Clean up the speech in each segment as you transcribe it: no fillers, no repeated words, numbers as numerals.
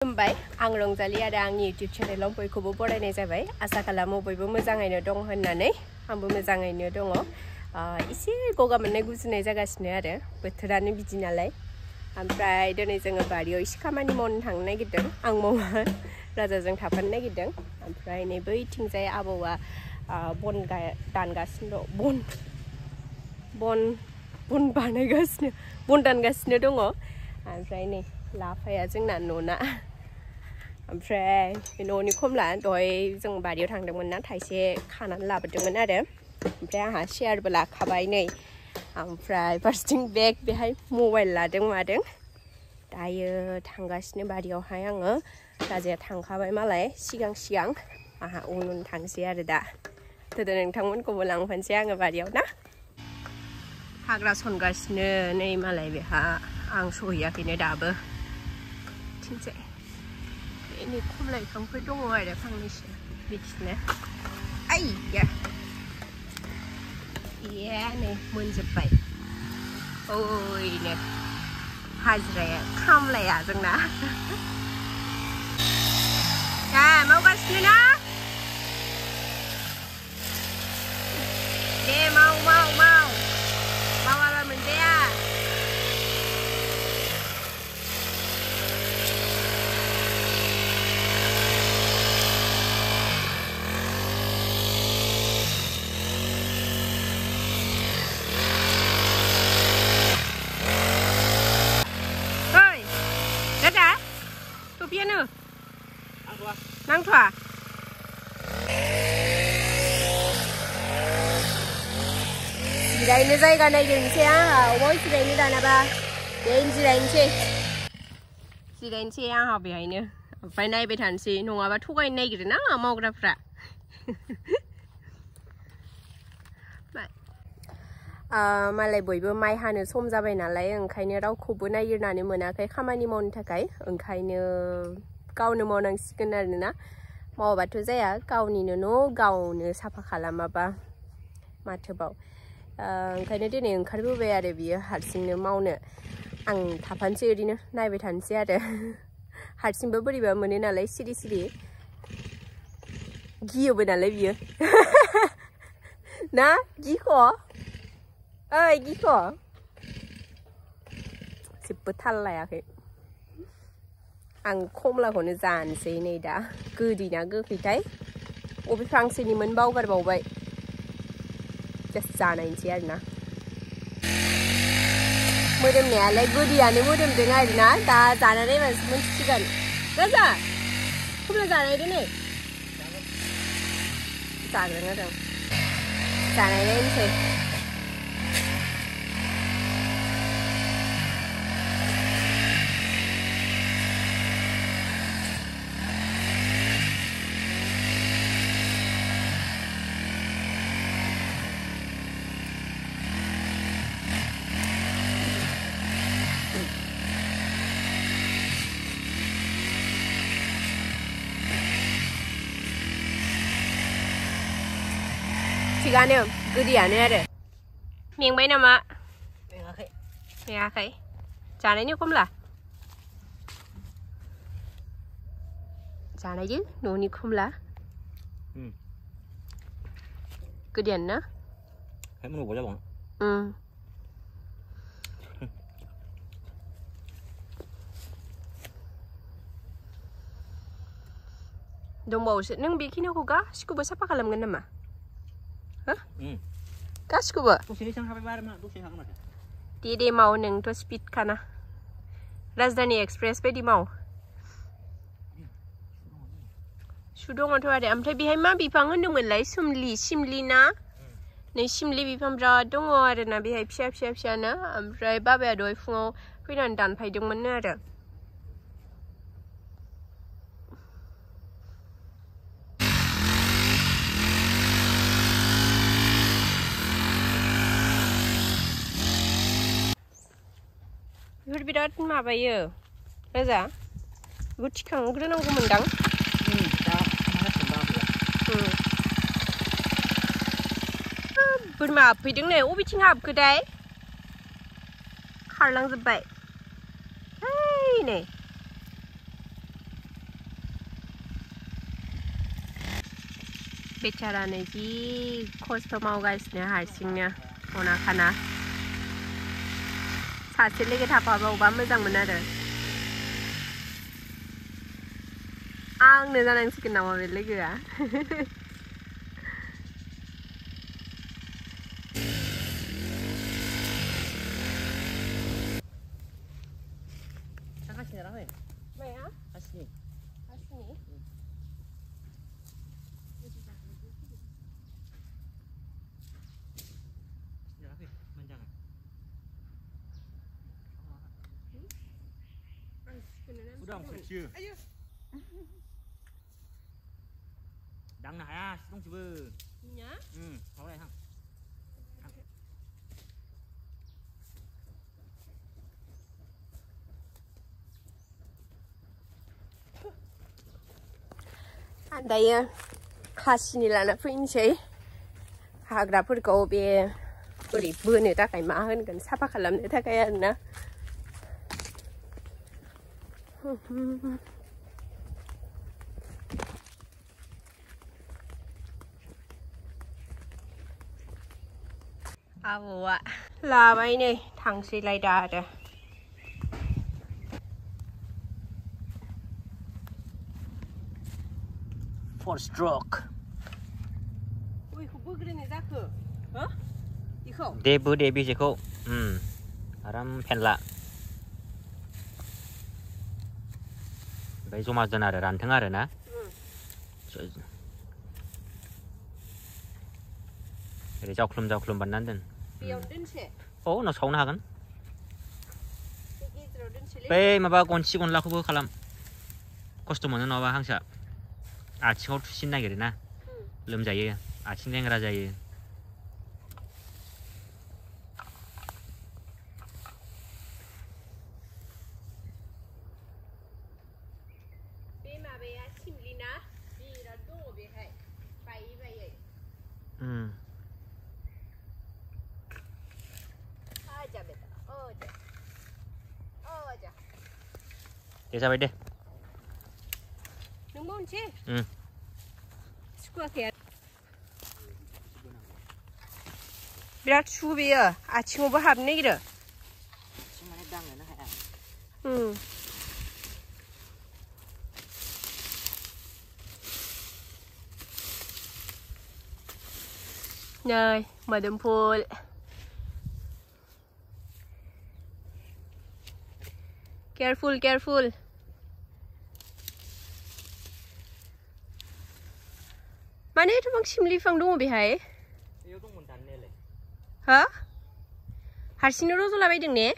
खुलुमबाय आं रंजालि आरो आंनि YouTube चेनेलाव बयखौबो बरायनाय जाबाय आसा खालामो बयबो मोजाङैनो दं होननानै आंबो मोजाङैनो दङ एसे गगा मोननाय गुजुनाय जागासिनो आरो बोथोरानो बिदि नालाय ओमफ्राय दिनै जोङो बारियाव एसे खामानि मावनो थांनो नागिरदों आं मावा राजाजों थाफानो नागिरदों ओमफ्राय नै बैथिंजाय आबौआ बन दानगासिनो दं बन बानायगासिनो बन दानगासिनो दङ ओमफ्राय नै लाफाया जोंना न'ना ओमफ्राय न'नि खमला दहाय जों बारियाव थांदोंमोन ना थाइसे खानानै लाबोदोंमोन आरो ओमफ्राय आंहा शेयारबो लाखाबाय नै ओमफ्राय फारसेथिं बेग बेहाय मबाइल लादों मादों दायो थांगासिनो बारियावहाय आङो राजाया थांखाबाय मालाय सिगां आंहा उन थांसै आरो दा दोदो नोंथांमोनखौबो लांफानोसै आङो बारियाव ना हाग्रा सनगासिनो नै मालाय बेहा आं सहैयाखैनो दाबो थिंजाय बेनि खमला बिफांफोर दङ आरो फांनैसो बिदिनो आइया नै मोनजोब्बाय ओइनो हाजिराया खामलाया जोंना दा मावगासिनो ना दे मावाबा मोनजाया Topiano nang thua जिरायनो जायगा नायदोंसै आंहा अबाव जिरायनो दानाबा बेहायनो जिरायनोसै आंहा बेहायनो ओमफ्राय नायबाय थानोसै नङाबा थगायनो नागिरो ना मावग्राफ्रा मालाय बयबो माइ हानो सम जाबाय नालाय ओंखायनो रावखौबो नागिरनानै मोनाखै खामानि मावनो थाखाय ओंखायनो गावनो मावनांसिगोन आरोना मावाबाथ' जाया गावनिनो न' गावनो साफा खालामाबा माथोबाव ओंखायनो दिनै ओंखारबोबाय आरो बियो हारसिंनो मावनो आं थाफानोसै ओरैनो नायबाय थानोसै आरो हारसिंबो बोरैबा मोनो नालाय सिरि गियोबो नालाय बियो ना गिख' ओइ गिख' जेबो थाल लायाखै आं खमलाखौनो जानोसै नै दा गोदैना गोखैथाय अबे फांसेनिमोन बावगारबावबाय जास्ट जानायनोसै आरोना मोदोमनायालाय गोदैयानो मोदोमदों आरोना दा जानानै मानसि मोनथिसिगोन राजा खमला जानायदो नै जाग्रोन आरो जानाय नायनोसै थिगानो गोदैयानो आरो मेंबाय नामा मेङाखै जानायनि खमला जानायदो न'नि खमला गोदैयानो ना दंबावोसो नों बेखिनिखौ गासिखौबो साफा खालामगोन नामा गासिखौबो दे माव नोंथ' स्पिड खाना राजधानी एक्सप्रेस बायदि माव सु दङथ' आरो ओमफ्राय बेहाय मा बिफां होनदोंमोनलाय सिमलि ना नै सिमलि बिफां बिराद दङ आरोना बेहाय फिसानो ओमफ्राय बाबाया दहाय फुङाव फैनानै दानफायदोंमोननो आरो बेफोर बिराद माबायो राजा बेखौ थिखांग्रोनांगौमोनदां बोरमा हाबफैदों नै अबेथिं हाबखोथाय खारलांजोब्बाय नै बेचारानो जि खस्थ' मावगासिनो हारसिंनो खना खाना सासे लोगो थाफाबावबा मोजांमोन आरो आंनो जानांसिगोन नामा बे लोगोआ माया हासिनि Udah kecil. Ayo. Đang nãy à, không chịu bơ. Nhá. Có đây hả? दायो हासिनि लाना फैनोसै हाग्राफोरखौ बे ओरै बोनो थाखाय मा होनगोन साफा खालामनो थाखाय आरोना आबौआ लाबाय नै थांसैलाय दा आरो For stroke. Ui, không bước lên này ra cửa. Hả? Đi không? Để bữa để bị gì cô? Aram phen lạ. Bây giờ mà dân ở ran thằng ở nè. Để giao khum bắn nắn đến. Ô, nó xấu na gan. Bây mà ba con chỉ con lạc không có làm. Customer nó ba hàng sợ. 아침으로 신나게 되나? 름자예. 아침 생활하자예. 베마베야 심리나 비라 도베 해. 바이바이. 아자 베다. 어자. 대사 돼. Nung mon che? Square here. Birat chubiya. Achimo ba habne gira. Chimane dang na ha. Này, mời đâm phul. Careful, careful. Mana itu bang simli fang dong behai? Hah? Harsini rozo labai dong ne?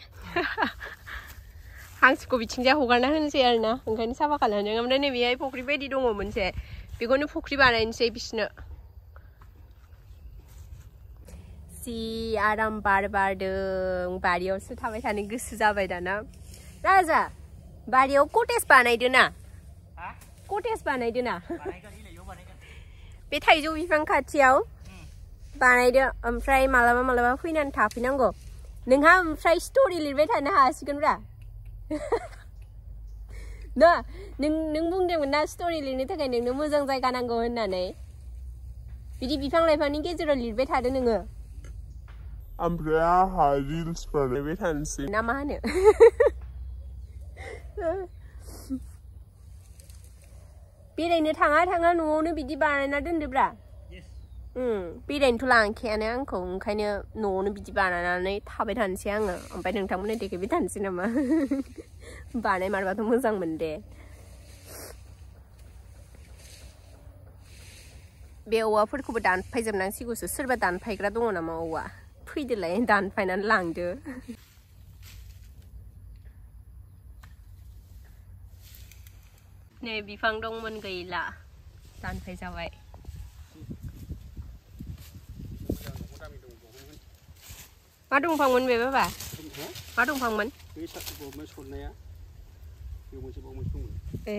Hangsiko bichingja hogarna honosै आरोना ओंखायनो साफा खालामदों ओमफ्राय नै बेहाय फख्रि बायदि दङ मोनसे बेखौनो फख्रि बानायनोसै बिसनो जि आराम बार बारदों बारियावसो थाबाय थानो गोसो जाबाय दाना राजा बारियाव कटेज बानायदो ना कटेज बानायदो ना बे थाइजौ बिफां खाथियाव बानायदो ओमफ्राय मालाबा फैनानै थाफैनांगौ नोंहा ओमफ्राय स्टोरी लिरबाय थानो हासिगोनब्रा ना नों बुंदोंमोन ना स्टोरी लिरनो थाखाय नोंनो मोजां जायगा नांगौ होननानै बिदि बिफां लाइफांनि गेजेराव लिरबाय थादो नोङो ओमफ्राय आहा रिल्स बानायबाय थानोसै ना मा होनो बेरायनो थाङा न'आवनो बिदि बानायना दोनदोब्रा बेरायनोथ' लांखायानो आंखौ ओंखायनो न'आवनो बिदि बानायनानै थाबाय थानोसै आङो ओमफ्राय नोंथांमोननो देखायबाय थानोसै नामा बानाय मारबाथ' मोजांमोन दे बे औवाफोरखौबो दानफायजोबनांसिगौसो सोरबा दानफायग्रा दङ नामा औवा फैदोलाय दानफायनानै लांदो नै बिफां दंमोन गैला दानफाय जाबाय मा दंफांमोन बे बाबा मा दंफांमोन बे साथखौ सननाया बे मोनसे दंमोन ए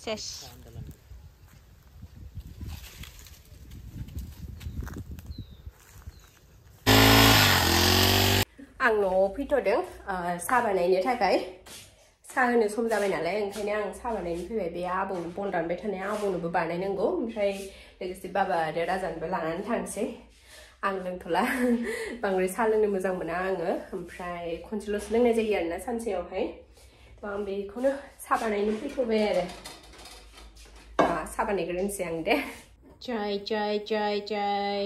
सेस आं न'आव फैथ'दों साहा बानायनो थाखाय सा होनो सम जाबाय नालाय ओंखायनो आं सा बानायनो फैबाय बे आबौ बन दानबाय थानाय आबौनोबो बानायनांगौ ओमफ्राय लोगोसे बाबा आरो राजानोबो लानानै थांसै आं लोंथ'ला बांद्राय सा लोंनो मोजां मोना आङो ओमफ्राय खनसेल'सो लोंनाय जायो आरोना सानसेयावहाय थ' आं बेखौनो सा बानायनो फैथ'बाय आरो सा बानायग्रोनोसै आं दे चाय चाय चाय चाय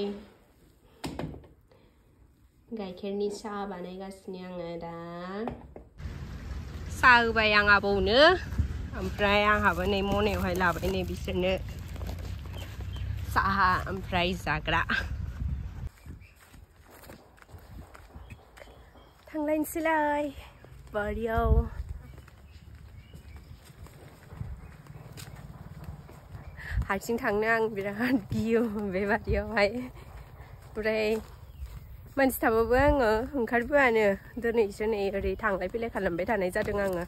गाइखेरनि सा बानायगासिनो आङो दा सा होबाय आं आबौनो ओमफ्राय आंहाबो नै मनायावहाय लाबाय नै बिसोरनो साहा ओमफ्राय जाग्रा थांलायनोसैलाय बारियाव हारसिं थांनो आं बिराद गियो बे बारियावहाय ओमफ्राय मानसि थाबाबो आङो ओंखारबोआनो दिनैसो नै ओरै थांलाय फैलाय खालामबाय थानाय जादों आङो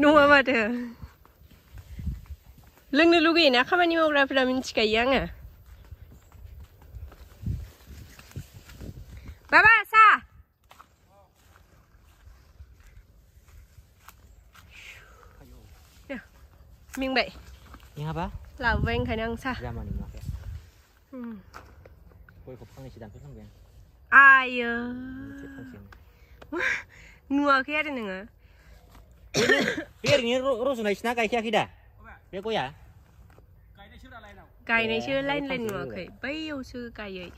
नङा माथो लोंनो लुगैयोना खामानि मावग्राफोरा मिन्थिखायो आङो बाबा सा मेंबाय मेङाबा लाबोबाय ओंखायनो आं सा जामानि नुवाखै गयखौ फांनैसो दानफैफ्लांबाय आं आयो नुवाखै आरो नोङो बे ओरैनो रज'नायसो ना गायखायाखै दा बे गया गायनायसो लाइन लाइन नुवाखै बैयावसो गायै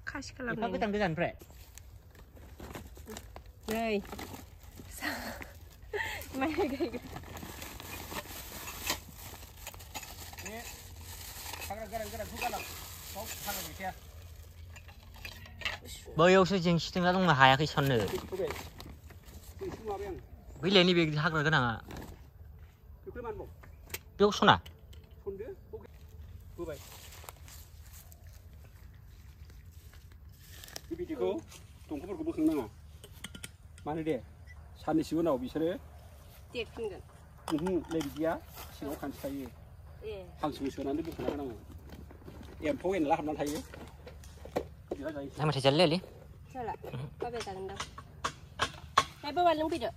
खासि खालामनाय एफा गोजान गोजाननिफ्राय नै माइ गायगोन बैयावसो जेंसि दंना दंनो हायाखै सननो बैलायनि बे हाग्रा गोनाङा बेयाव सना बिदिखौ दंफांफोरखौ बोखांनाङा मानो दे साननैसो उनाव बिसोरो देरफिनगोन बिदिया सिङाव खानस्रि थायो हांसो सोनानै बोखांना होनांगौ एम्फौ एनला हाबनानै थायो माथो जालालै जाला बाबाया जागोनदां ओमफ्राय बाबा लोंफैदो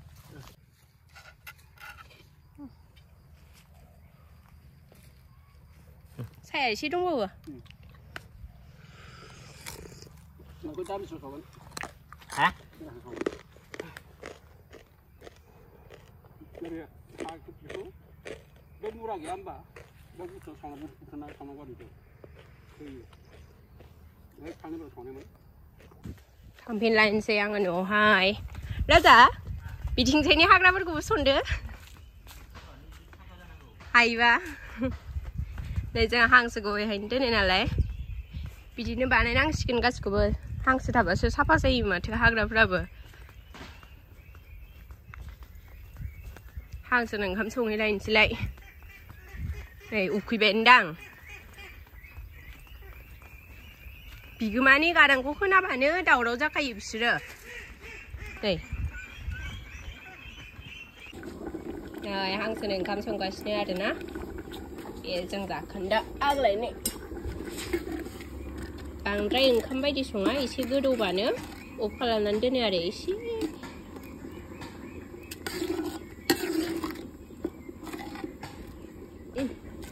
साया एसे दंबावो हा मुरा गैया होमबा बे बुस्थुआव संनांगौ आरो थांफिनलायनोसै आङो न'आवहाय राजा बिथिंजायनि हाग्राफोरखौबो सनदो हायोबा नै जोंहा हांसोखौ ओरैहायनो दोनो नालाय बिदिनो बानायनांसिगोन गासिखौबो हांसो थाबासो साफा जायो माथो हाग्राफ्राबो हांसोनो ओंखाम संहैलायनोसैलाय नै उखैबायदां बिगोमानि गारांखौ खोनाबानो दावराव जाखायो बिसोरो नै हांसोनो ओंखाम संगासिनो आरोना बे जों जाखोन्दा आग्लायनाय बांद्राय ओंखाम बायदि सङा एसे गोदौबानो अफ खालामनानै दोनो आरो एसे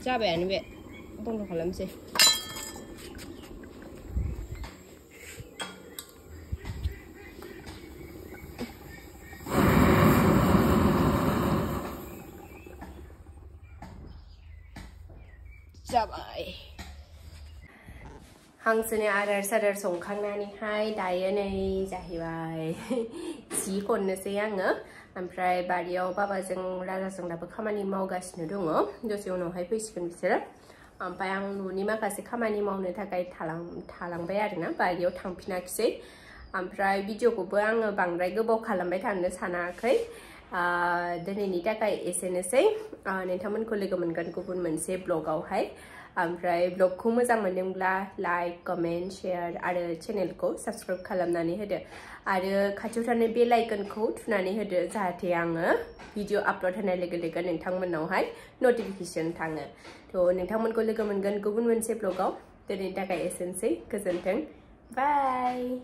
जाबायानो बे बन्द खालामसै जाबाय हांसोनि आदार सादार संखांनानैहाय दायो नै जाहैबाय जि खननोसै आङो ओमफ्राय बारियाव बाबाजों राजाजों दाबो खामानि मावगासिनो दङ दसे उनावहाय फैसिगोन बिसोरो ओमफ्राय आं न'नि माखासे खामानि मावनो थाखाय थालांबाय आरोना बारियाव थांफिनाखिसै ओमफ्राय भिडिअखौबो आङो बांद्राय गोबाव खालामबाय थानो सानाखै दिनैनि थाखाय एसेनोसै नोंथांमोनखौ लोगो मोनगोन गुबुन मोनसे ब्लगावहाय ओमफ्राय ब्लगखौ मोजां मोनदोंब्ला लाइक कमेन्ट शेयार आरो चेनेलखौ साबस्क्राइब खालामनानै होदो आरो खाथियाव थानाय बेल आइकनखौ थुनानै होदो जाहाथे आङो भिडिअ आपल'ड होनाय लोगो लोगो नोंथांमोननावहाय नटिफिकेसन थाङो थ' नोंथांमोनखौ लोगो मोनगोन गुबुन मोनसे ब्लगाव दिनैनि थाखाय एसेनोसै गोजोन्थों बाय